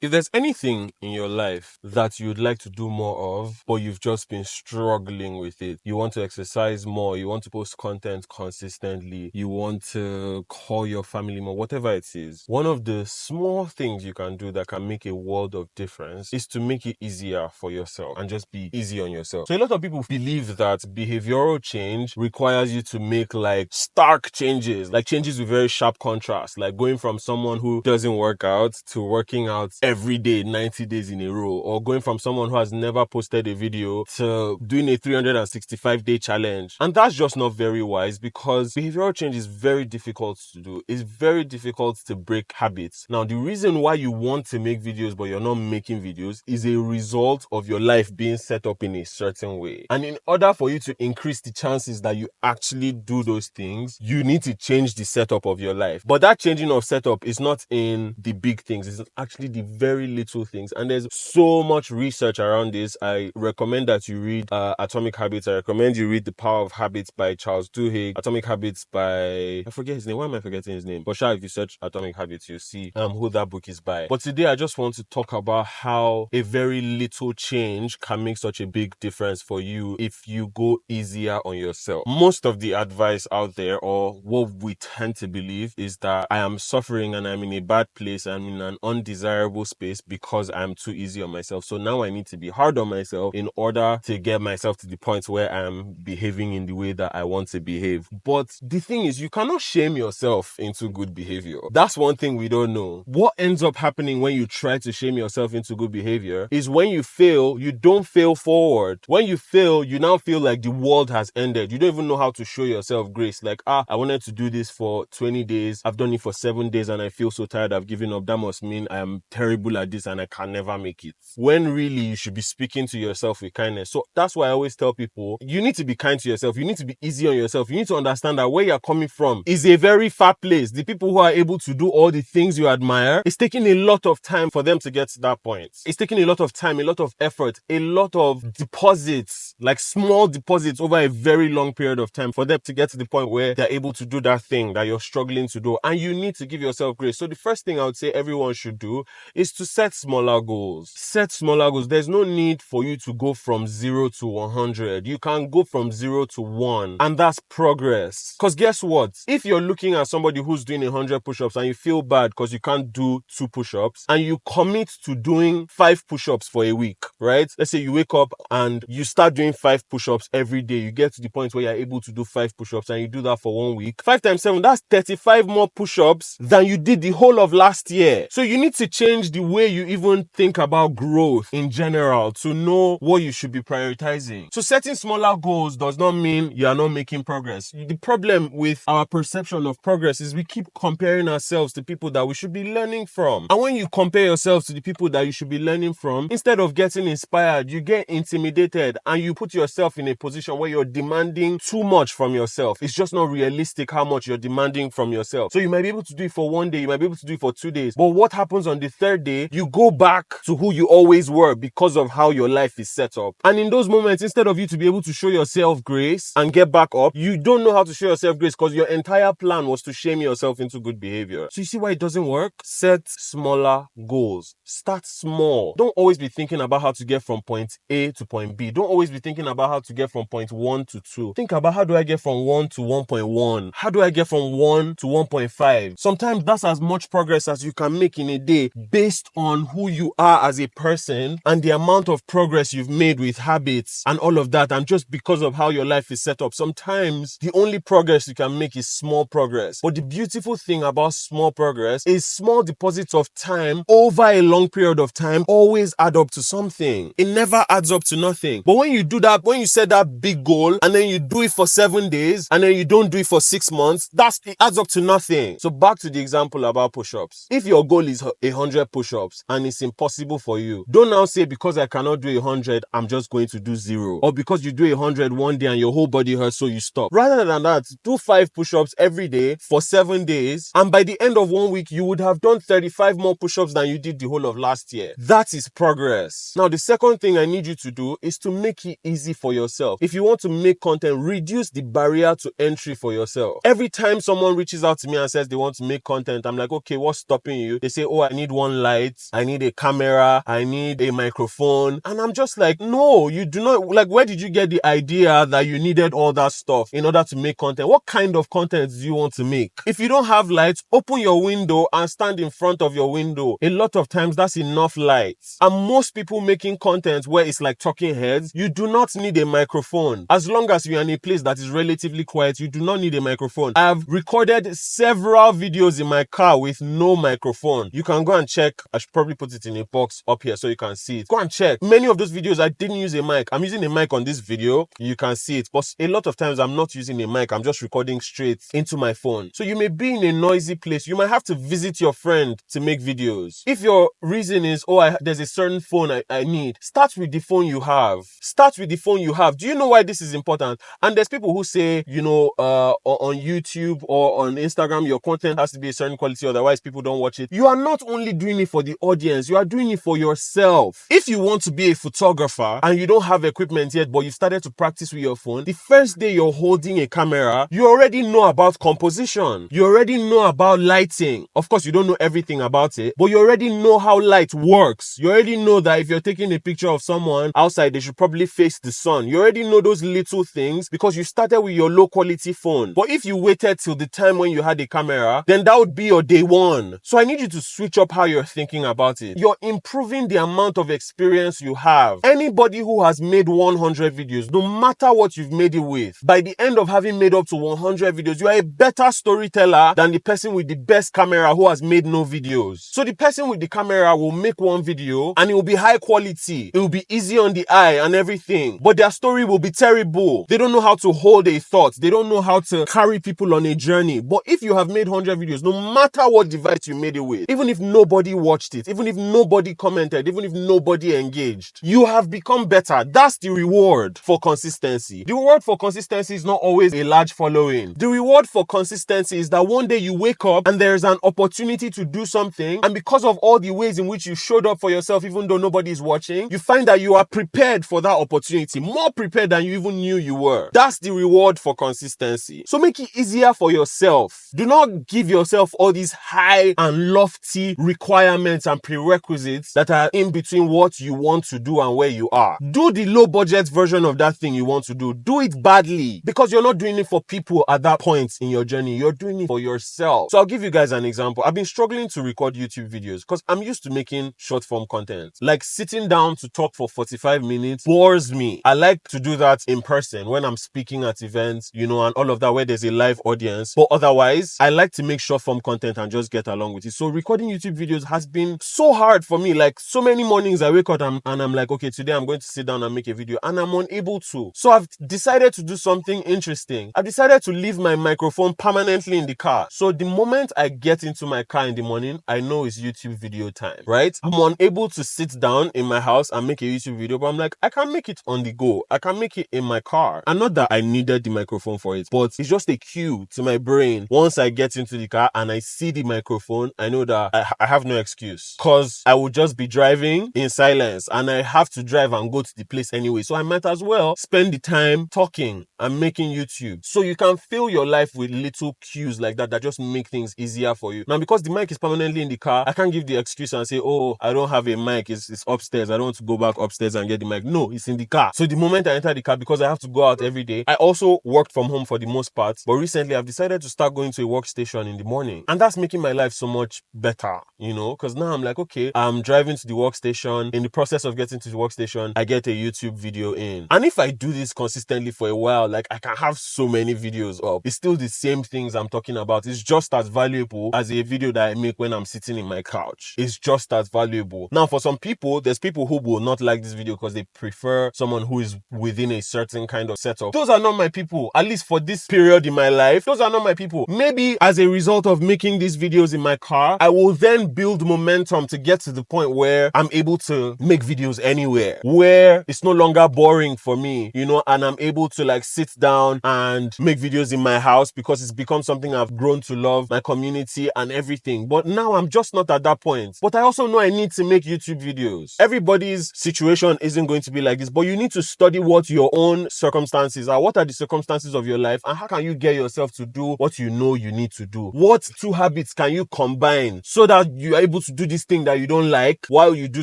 If there's anything in your life that you'd like to do more of, but you've just been struggling with it, you want to exercise more, you want to post content consistently, you want to call your family more, whatever it is, one of the small things you can do that can make a world of difference is to make it easier for yourself and just be easy on yourself. So a lot of people believe that behavioral change requires you to make like stark changes, like changes with very sharp contrast, like going from someone who doesn't work out to working out every day 90 days in a row, or going from someone who has never posted a video to doing a 365-day challenge. And that's just not very wise, because behavioral change is very difficult to do. It's very difficult to break habits. Now, the reason why you want to make videos but you're not making videos is a result of your life being set up in a certain way. And in order for you to increase the chances that you actually do those things, you need to change the setup of your life. But that changing of setup is not in the big things, it's actually the very little things. And there's so much research around this. I recommend that you read Atomic Habits. I recommend you read The Power of Habits by Charles Duhigg. Atomic Habits by, I forget his name. Why am I forgetting his name? But sure, if you search Atomic Habits, you'll see who that book is by. But today I just want to talk about how a very little change can make such a big difference for you if you go easier on yourself. Most of the advice out there, or what we tend to believe, is that I am suffering and I'm in a bad place, I'm in an undesirable space because I'm too easy on myself. So now I need to be hard on myself in order to get myself to the point where I'm behaving in the way that I want to behave. But the thing is, you cannot shame yourself into good behavior. That's one thing we don't know. What ends up happening when you try to shame yourself into good behavior is when you fail, you don't fail forward. When you fail, you now feel like the world has ended. You don't even know how to show yourself grace. Like, I wanted to do this for 20 days. I've done it for 7 days and I feel so tired. I've given up. That must mean I am terrible at this and I can never make it. When really you should be speaking to yourself with kindness. So that's why I always tell people, you need to be kind to yourself. You need to be easy on yourself. You need to understand that where you're coming from is a very far place. The people who are able to do all the things you admire, it's taking a lot of time for them to get to that point. It's taking a lot of time, a lot of effort, a lot of deposits, like small deposits over a very long period of time for them to get to the point where they're able to do that thing that you're struggling to do. And you need to give yourself grace. So the first thing I would say everyone should do is to set smaller goals. Set smaller goals. There's no need for you to go from 0 to 100. You can go from 0 to 1, and that's progress. Because guess what? If you're looking at somebody who's doing 100 push-ups and you feel bad because you can't do 2 push-ups, and you commit to doing 5 push-ups for a week, right? Let's say you wake up and you start doing 5 push-ups every day. You get to the point where you're able to do 5 push-ups and you do that for 1 week. 5 times 7, that's 35 more push-ups than you did the whole of last year. So you need to change the way you even think about growth in general to know what you should be prioritizing. So setting smaller goals does not mean you are not making progress. The problem with our perception of progress is we keep comparing ourselves to people that we should be learning from. And when you compare yourself to the people that you should be learning from, instead of getting inspired, you get intimidated and you put yourself in a position where you're demanding too much from yourself. It's just not realistic how much you're demanding from yourself. So you might be able to do it for 1 day, you might be able to do it for 2 days. But what happens on the 3rd day? You go back to who you always were because of how your life is set up. And in those moments, instead of you to be able to show yourself grace and get back up, you don't know how to show yourself grace because your entire plan was to shame yourself into good behavior. So you see why it doesn't work? Set smaller goals. Start small. Don't always be thinking about how to get from point A to point B. Don't always be thinking about how to get from point 1 to 2. Think about, how do I get from 1 to 1.1? How do I get from 1 to 1.5? Sometimes that's as much progress as you can make in a day based on who you are as a person and the amount of progress you've made with habits and all of that, and just because of how your life is set up. Sometimes the only progress you can make is small progress. But the beautiful thing about small progress is small deposits of time over a long period of time always add up to something. It never adds up to nothing. But when you do that, when you set that big goal and then you do it for 7 days and then you don't do it for 6 months, it adds up to nothing. So back to the example about push-ups. If your goal is 100 push-ups and it's impossible for you, don't now say, because I cannot do 100, I'm just going to do 0. Or because you do 100 one day and your whole body hurts, so you stop. Rather than that, do 5 push-ups every day for 7 days, and by the end of 1 week, you would have done 35 more push-ups than you did the whole of last year. That is progress. Now, the second thing I need you to do is to make it easy for yourself. If you want to make content, reduce the barrier to entry for yourself. Every time someone reaches out to me and says they want to make content, I'm like, okay, what's stopping you? They say, oh, I need 1 like. lights, I need a camera, I need a microphone. And I'm just like, no, you do not. Like, where did you get the idea that you needed all that stuff in order to make content? What kind of content do you want to make? If you don't have lights, open your window and stand in front of your window. A lot of times that's enough light. And most people making content where it's like talking heads, you do not need a microphone. As long as you're in a place that is relatively quiet, you do not need a microphone. I've recorded several videos in my car with no microphone. You can go and check. I should probably put it in a box up here so you can see it. Go and check. Many of those videos I didn't use a mic. I'm using a mic on this video. You can see it. But a lot of times I'm not using a mic. I'm just recording straight into my phone. So you may be in a noisy place. You might have to visit your friend to make videos. If your reason is, oh, there's a certain phone I need, start with the phone you have. Start with the phone you have. Do you know why this is important? And there's people who say, you know, on YouTube or on Instagram, your content has to be a certain quality, otherwise people don't watch it. You are not only doing it for the audience, you are doing it for yourself. If you want to be a photographer and you don't have equipment yet, but you started to practice with your phone, the first day you're holding a camera, you already know about composition. You already know about lighting. Of course, you don't know everything about it, but you already know how light works. You already know that if you're taking a picture of someone outside, they should probably face the sun. You already know those little things because you started with your low quality phone. But if you waited till the time when you had a camera, then that would be your day one. So I need you to switch up how you're thinking about it. You're improving the amount of experience you have. Anybody who has made 100 videos, no matter what you've made it with, by the end of having made up to 100 videos, you are a better storyteller than the person with the best camera who has made no videos. So the person with the camera will make one video and it will be high quality. It will be easy on the eye and everything, but their story will be terrible. They don't know how to hold a thought. They don't know how to carry people on a journey. But if you have made 100 videos, no matter what device you made it with, even if nobody watched it, even if nobody commented, even if nobody engaged, you have become better. That's the reward for consistency. The reward for consistency is not always a large following. The reward for consistency is that one day you wake up and there's an opportunity to do something, and because of all the ways in which you showed up for yourself, even though nobody is watching, you find that you are prepared for that opportunity, more prepared than you even knew you were. That's the reward for consistency. So make it easier for yourself. Do not give yourself all these high and lofty requirements and prerequisites that are in between what you want to do and where you are. Do the low budget version of that thing you want to do. Do it badly, because you're not doing it for people at that point in your journey. You're doing it for yourself. So I'll give you guys an example. I've been struggling to record YouTube videos because I'm used to making short form content. Like sitting down to talk for 45 minutes bores me. I like to do that in person when I'm speaking at events, you know, and all of that where there's a live audience. But otherwise, I like to make short form content and just get along with it. So recording YouTube videos has been so hard for me. Like so many mornings I wake up and I'm like, okay, today I'm going to sit down and make a video, and I'm unable to. So I've decided to do something interesting. I've decided to leave my microphone permanently in the car. So the moment I get into my car in the morning, I know it's YouTube video time, right? I'm unable to sit down in my house and make a YouTube video, but I'm like, I can make it on the go. I can make it in my car. And not that I needed the microphone for it, but it's just a cue to my brain. Once I get into the car and I see the microphone, I know that I have no excuse, because I would just be driving in silence and I have to drive and go to the place anyway. So I might as well spend the time talking and making YouTube. So you can fill your life with little cues like that just make things easier for you. Now, because the mic is permanently in the car, I can't give the excuse and say, oh, I don't have a mic. It's upstairs. I don't want to go back upstairs and get the mic. No, it's in the car. So the moment I enter the car, because I have to go out every day, I also worked from home for the most part. But recently I've decided to start going to a workstation in the morning. And that's making my life so much better, you know, because now I'm like, okay, I'm driving to the workstation. In the process of getting to the workstation, I get a YouTube video in. And if I do this consistently for a while, like I can have so many videos up. It's still the same things I'm talking about. It's just as valuable as a video that I make when I'm sitting in my couch. It's just as valuable. Now, for some people, there's people who will not like this video because they prefer someone who is within a certain kind of setup. Those are not my people. At least for this period in my life, those are not my people. Maybe as a result of making these videos in my car, I will then build momentum to get to the point where I'm able to make videos anywhere, where it's no longer boring for me, you know, and I'm able to like sit down and make videos in my house because it's become something I've grown to love, my community and everything. But now I'm just not at that point. But I also know I need to make YouTube videos. Everybody's situation isn't going to be like this, but you need to study what your own circumstances are. What are the circumstances of your life, and how can you get yourself to do what you know you need to do? What two habits can you combine so that you are able to do this thing that you don't like while you do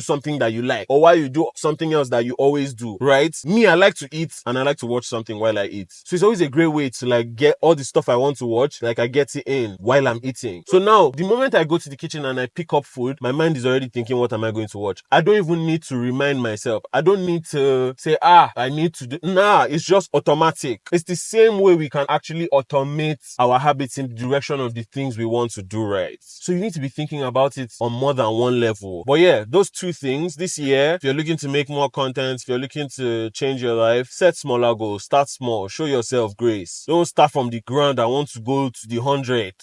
something that you like, or while you do something else that you always do, right? Me, I like to eat and I like to watch something while I eat. So it's always a great way to like get all the stuff I want to watch, like I get it in while I'm eating. So now, the moment I go to the kitchen and I pick up food, my mind is already thinking, what am I going to watch? I don't even need to remind myself. I don't need to say, I need to do. Nah, it's just automatic. It's the same way we can actually automate our habits in the direction of the things we want to do, right? So you need to be thinking about it on more than one level. But yeah, those two things this year, if you're looking to make more content, if you're looking to change your life, set smaller goals, start small, show yourself grace. Don't start from the ground. I want to go to the 100,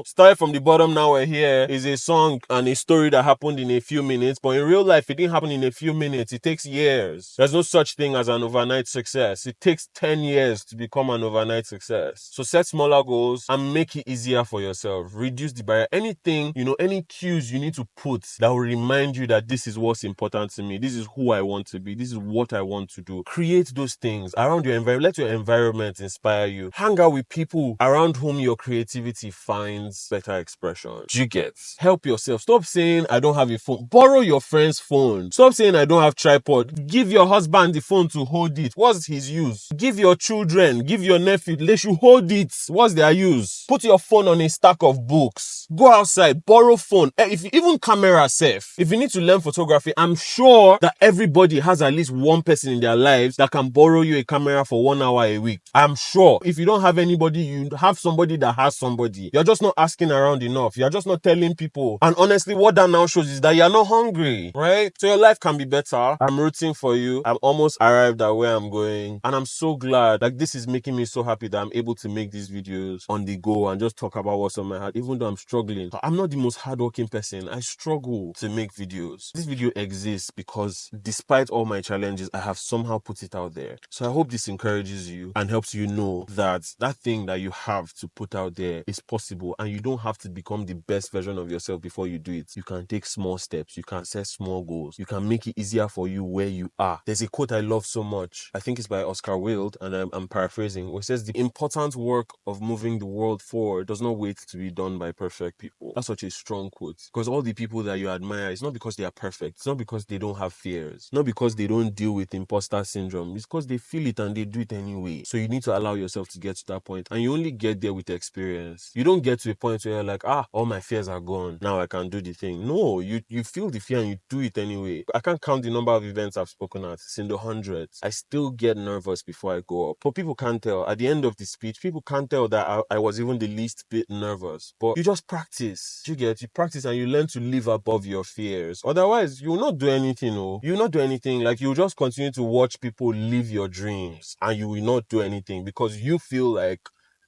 start from the bottom. Now we're here is a song and a story that happened in a few minutes, but in real life, it didn't happen in a few minutes. It takes years. There's no such thing as an overnight success. It takes 10 years to become an overnight success. So set smaller goals and make it easier for yourself. Reduce the barrier. Anything, any cues you need to put that will remind you that this is what's important to me. This is who I want to be. This is what I want to do. Create those things around your environment. Let your environment inspire you. Hang out with people around whom your creativity finds better expression. Do you get? Help yourself. Stop saying, I don't have a phone. Borrow your friend's phone. Stop saying, I don't have tripod. Give your husband the phone to hold it. What's his use? Give your children, give your nephew, they should hold it. What's their use? Put your phone on a stack of books. Go outside, borrow phone. If even camera safe. If you need to learn photography, I'm sure that everybody has at least one person in their lives that can borrow you a camera for 1 hour a week. I'm sure. If you don't have anybody, you have somebody that has somebody. You're just not asking around enough. You're just not telling people. And honestly, what that now shows is that you're not hungry, right? So your life can be better. I'm rooting for you. I'm almost arrived at where I'm going. And I'm so glad. Like, this is making me so happy that I'm able to make these videos on the go and just talk about what's on my heart, even though I'm struggling. I'm not the most hardworking person. I struggle to make videos. This video exists because despite all my challenges, I have somehow put it out there. So I hope this encourages you and helps you know that that thing that you have to put out there is possible, and you don't have to become the best version of yourself before you do it. You can take small steps. You can set small goals. You can make it easier for you where you are. There's a quote I love so much. I think it's by Oscar Wilde, and I'm paraphrasing, where it says, the important work of moving the world forward does not wait to be done by perfect people. That's such a strong quote, because all the people that you admire, it's not because they are perfect. It's not because they don't have fears. Not because they don't deal with imposter syndrome. It's because they feel it and they do it anyway. So you need to allow yourself to get to that point, and you only get there with experience. You don't get to a point where you're like, all my fears are gone. Now I can do the thing. No, you feel the fear and you do it anyway. I can't count the number of events I've spoken at. It's in the hundreds. I still get nervous before I go up. But people can't tell. At the end of the speech, people can't tell that I was even the least bit nervous. But you just practice. You practice and you learn to live above your fears. Otherwise, you will not do anything. You will not do anything. Like, you'll just continue to watch people live your dreams and you will not do anything because you feel like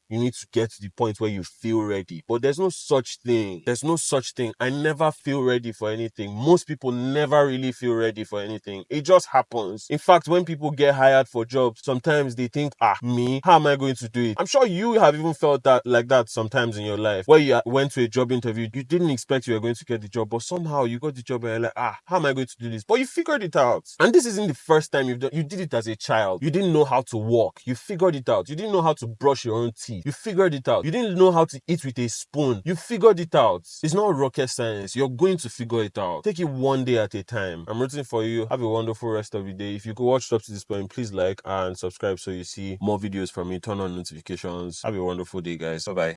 you need to get to the point where you feel ready. But there's no such thing. There's no such thing. I never feel ready for anything. Most people never really feel ready for anything. It just happens. In fact, when people get hired for jobs, sometimes they think, me, how am I going to do it? I'm sure you have even felt that like that sometimes in your life, where you went to a job interview, you didn't expect you were going to get the job, but somehow you got the job and you're like, how am I going to do this? But you figured it out. And this isn't the first time you did it as a child. You didn't know how to walk. You figured it out. You didn't know how to brush your own teeth. You figured it out. You didn't know how to eat with a spoon. You figured it out. It's not rocket science. You're going to figure it out. Take it one day at a time. I'm rooting for you. Have a wonderful rest of the day. If you could watch up to this point, please like and subscribe so you see more videos from me. Turn on notifications. Have a wonderful day, guys. Bye-bye.